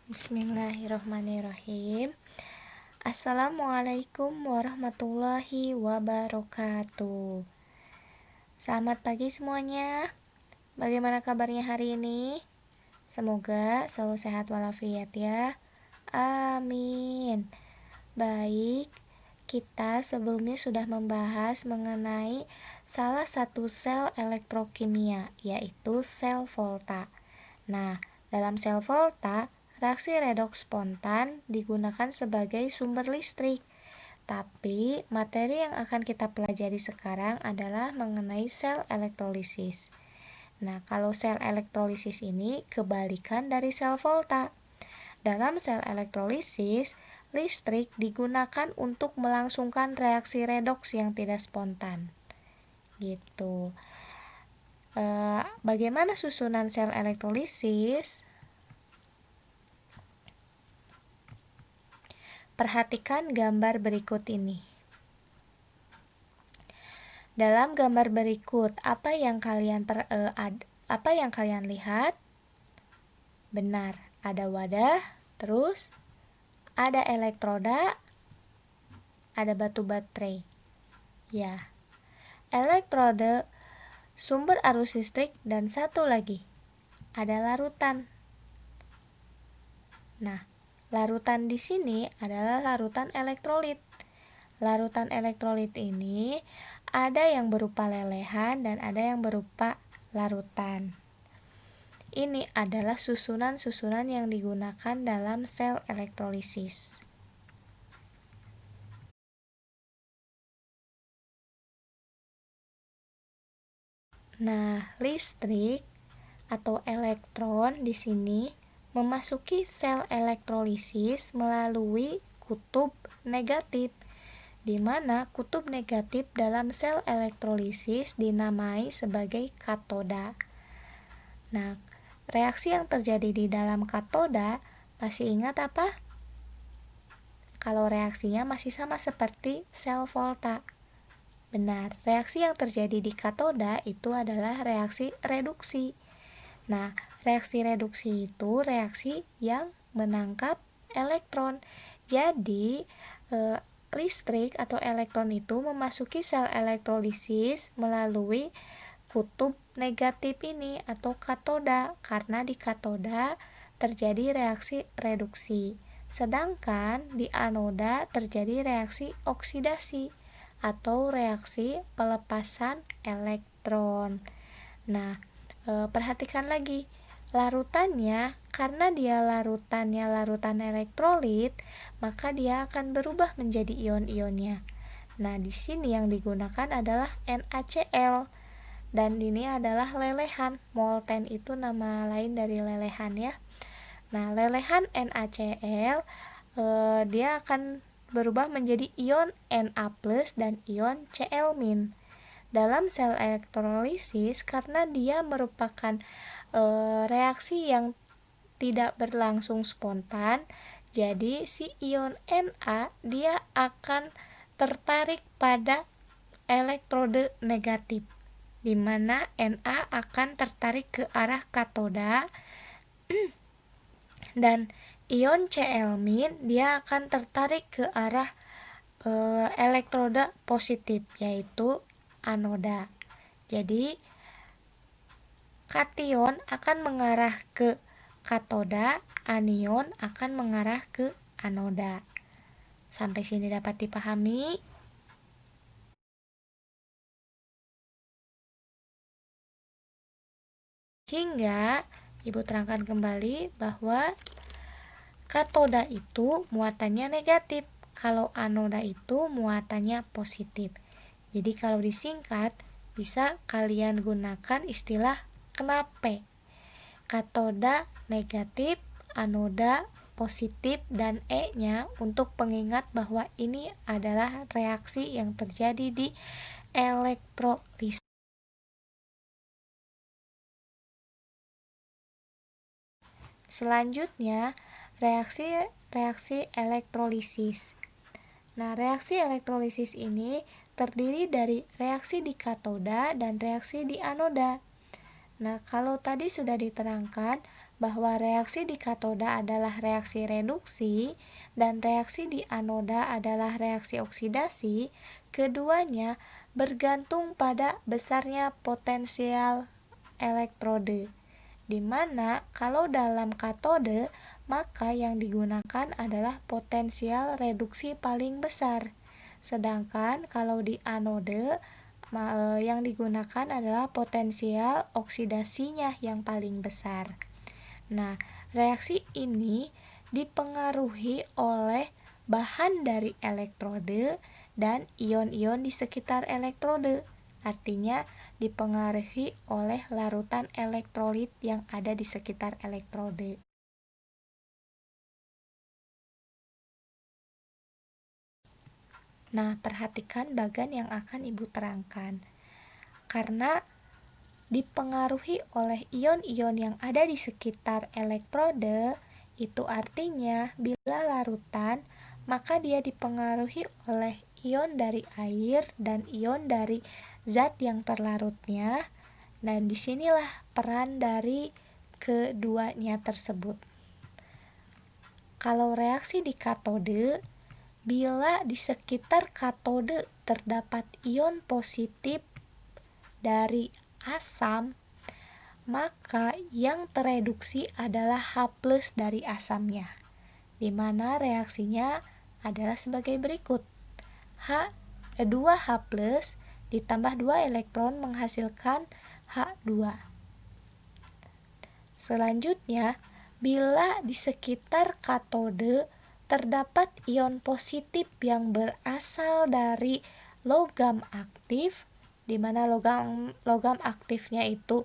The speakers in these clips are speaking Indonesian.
Bismillahirrahmanirrahim. Assalamualaikum warahmatullahi wabarakatuh. Selamat pagi semuanya. Bagaimana kabarnya hari ini? Semoga selalu sehat walafiat ya. Amin. Baik, kita sebelumnya sudah membahas mengenai salah satu sel elektrokimia, yaitu sel Volta. Nah, dalam sel Volta, reaksi redoks spontan digunakan sebagai sumber listrik. Tapi, materi yang akan kita pelajari sekarang adalah mengenai sel elektrolisis. Nah, kalau sel elektrolisis ini kebalikan dari sel Volta. Dalam sel elektrolisis, listrik digunakan untuk melangsungkan reaksi redoks yang tidak spontan. Gitu. Bagaimana susunan sel elektrolisis? Perhatikan gambar berikut ini. Dalam gambar berikut, apa yang kalian lihat? Benar, ada wadah, terus ada elektroda, ada batu baterai. Ya. Elektrode, sumber arus listrik, dan satu lagi, ada larutan. Nah, larutan di sini adalah larutan elektrolit. Larutan elektrolit ini ada yang berupa lelehan dan ada yang berupa larutan. Ini adalah susunan-susunan yang digunakan dalam sel elektrolisis. Nah, listrik atau elektron di sini memasuki sel elektrolisis melalui kutub negatif, di mana kutub negatif dalam sel elektrolisis dinamai sebagai katoda. Nah, reaksi yang terjadi di dalam katoda, masih ingat apa? Kalau reaksinya masih sama seperti sel Volta. Benar, reaksi yang terjadi di katoda itu adalah reaksi reduksi. Nah, reaksi reduksi itu reaksi yang menangkap elektron. Jadi, listrik atau elektron itu memasuki sel elektrolisis melalui kutub negatif ini atau katoda, karena di katoda terjadi reaksi reduksi. Sedangkan di anoda terjadi reaksi oksidasi atau reaksi pelepasan elektron. Nah, perhatikan lagi, larutannya, karena dia larutannya larutan elektrolit, maka dia akan berubah menjadi ion-ionnya. Nah, di sini yang digunakan adalah NaCl, dan ini adalah lelehan. Molten itu nama lain dari lelehan ya. Nah, lelehan NaCl dia akan berubah menjadi ion Na+ dan ion Cl-. Dalam sel elektrolisis, karena dia merupakan reaksi yang tidak berlangsung spontan, jadi si ion Na dia akan tertarik pada elektrode negatif, di mana Na akan tertarik ke arah katoda dan ion Cl- dia akan tertarik ke arah elektroda positif, yaitu anoda. Jadi kation akan mengarah ke katoda, anion akan mengarah ke anoda. Sampai sini dapat dipahami? Hingga Ibu terangkan kembali bahwa katoda itu muatannya negatif, kalau anoda itu muatannya positif. Jadi kalau disingkat, bisa kalian gunakan istilah KNAP. Katoda negatif, anoda positif, dan E-nya untuk pengingat bahwa ini adalah reaksi yang terjadi di elektrolisis. Selanjutnya, reaksi elektrolisis. Nah, reaksi elektrolisis ini terdiri dari reaksi di katoda dan reaksi di anoda. Nah, kalau tadi sudah diterangkan bahwa reaksi di katoda adalah reaksi reduksi dan reaksi di anoda adalah reaksi oksidasi, keduanya bergantung pada besarnya potensial elektrode, di mana kalau dalam katode maka yang digunakan adalah potensial reduksi paling besar, sedangkan kalau di anode yang digunakan adalah potensial oksidasinya yang paling besar. Nah, reaksi ini dipengaruhi oleh bahan dari elektrode dan ion-ion di sekitar elektrode. Artinya dipengaruhi oleh larutan elektrolit yang ada di sekitar elektrode. Nah, perhatikan bagan yang akan Ibu terangkan. Karena dipengaruhi oleh ion-ion yang ada di sekitar elektrode, itu artinya bila larutan, maka dia dipengaruhi oleh ion dari air dan ion dari zat yang terlarutnya, dan disinilah peran dari keduanya tersebut. Kalau reaksi di katode, bila di sekitar katode terdapat ion positif dari asam, maka yang tereduksi adalah H+ dari asamnya, di mana reaksinya adalah sebagai berikut. 2H+ ditambah 2 elektron menghasilkan H2. Selanjutnya, bila di sekitar katode terdapat ion positif yang berasal dari logam aktif, di mana logam aktifnya itu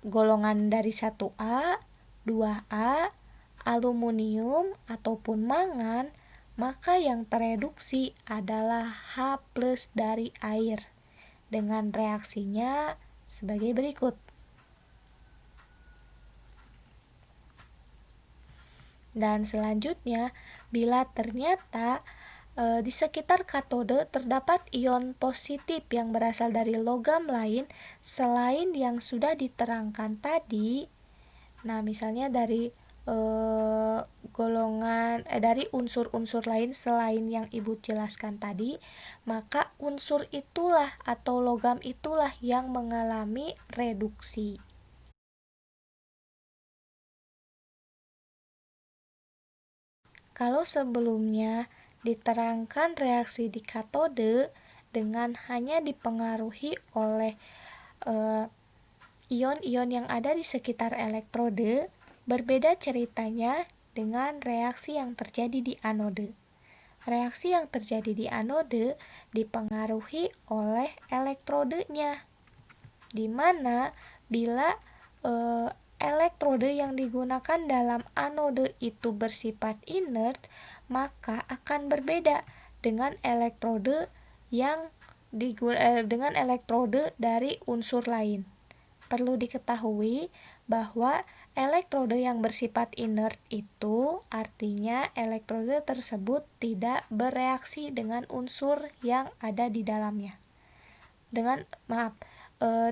golongan dari 1A, 2A, aluminium ataupun mangan, maka yang tereduksi adalah H+ dari air dengan reaksinya sebagai berikut. Dan selanjutnya, bila ternyata di sekitar katode terdapat ion positif yang berasal dari logam lain selain yang sudah diterangkan tadi, nah misalnya dari dari unsur-unsur lain selain yang Ibu jelaskan tadi, maka unsur itulah atau logam itulah yang mengalami reduksi. Kalau sebelumnya diterangkan reaksi di katode dengan hanya dipengaruhi oleh ion-ion yang ada di sekitar elektrode, berbeda ceritanya dengan reaksi yang terjadi di anode. Reaksi yang terjadi di anode dipengaruhi oleh elektrodenya, di mana bila elektrode yang digunakan dalam anode itu bersifat inert, maka akan berbeda dengan elektrode dengan elektrode dari unsur lain. Perlu diketahui bahwa elektrode yang bersifat inert itu artinya elektrode tersebut tidak bereaksi dengan unsur yang ada di dalamnya.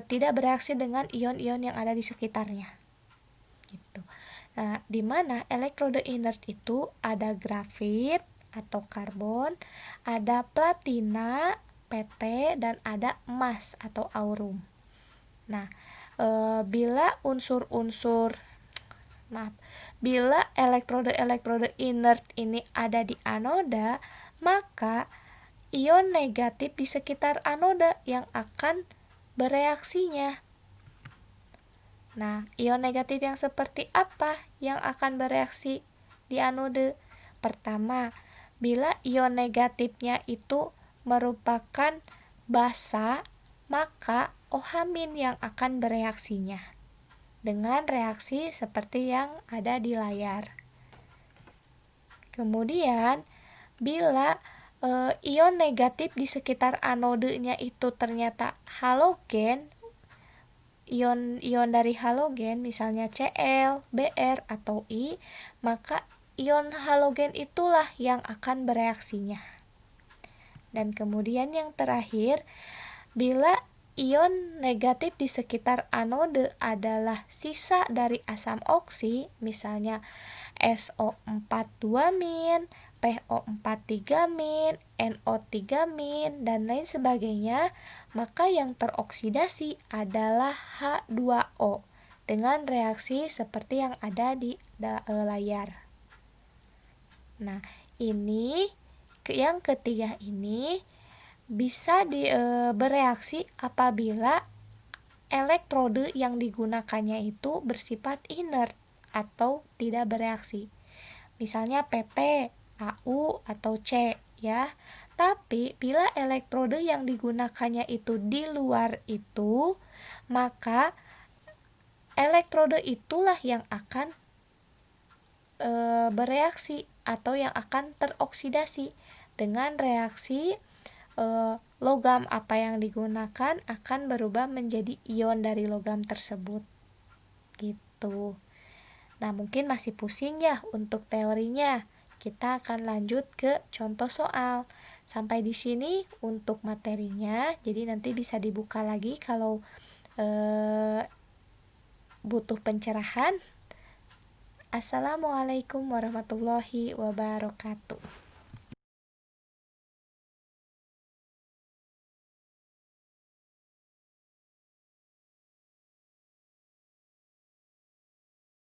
Tidak bereaksi dengan ion-ion yang ada di sekitarnya. Gitu. Nah, di mana elektrode inert itu ada grafit atau karbon, ada platina, PT, dan ada emas atau aurum. Nah, bila elektrode inert ini ada di anoda, maka ion negatif di sekitar anoda yang akan bereaksinya. Nah, ion negatif yang seperti apa yang akan bereaksi di anode? Pertama, bila ion negatifnya itu merupakan basa, maka OH- yang akan bereaksinya dengan reaksi seperti yang ada di layar. Kemudian, bila ion negatif di sekitar anodenya itu ternyata halogen, ion dari halogen misalnya Cl, Br, atau I, maka ion halogen itulah yang akan bereaksinya. Dan kemudian yang terakhir, bila ion negatif di sekitar anode adalah sisa dari asam oksi, misalnya SO4 2-, PO4 3-, NO3-, dan lain sebagainya, maka yang teroksidasi adalah H2O dengan reaksi seperti yang ada di layar. Nah, ini yang ketiga ini bisa bereaksi apabila elektrode yang digunakannya itu bersifat inert atau tidak bereaksi. Misalnya PP, AU, atau C ya. Tapi bila elektrode yang digunakannya itu di luar itu, maka elektrode itulah yang akan bereaksi atau yang akan teroksidasi dengan reaksi logam apa yang digunakan akan berubah menjadi ion dari logam tersebut gitu. Nah, mungkin masih pusing ya untuk teorinya. Kita akan lanjut ke contoh soal. Sampai di sini untuk materinya. Jadi nanti bisa dibuka lagi kalau butuh pencerahan. Assalamualaikum warahmatullahi wabarakatuh.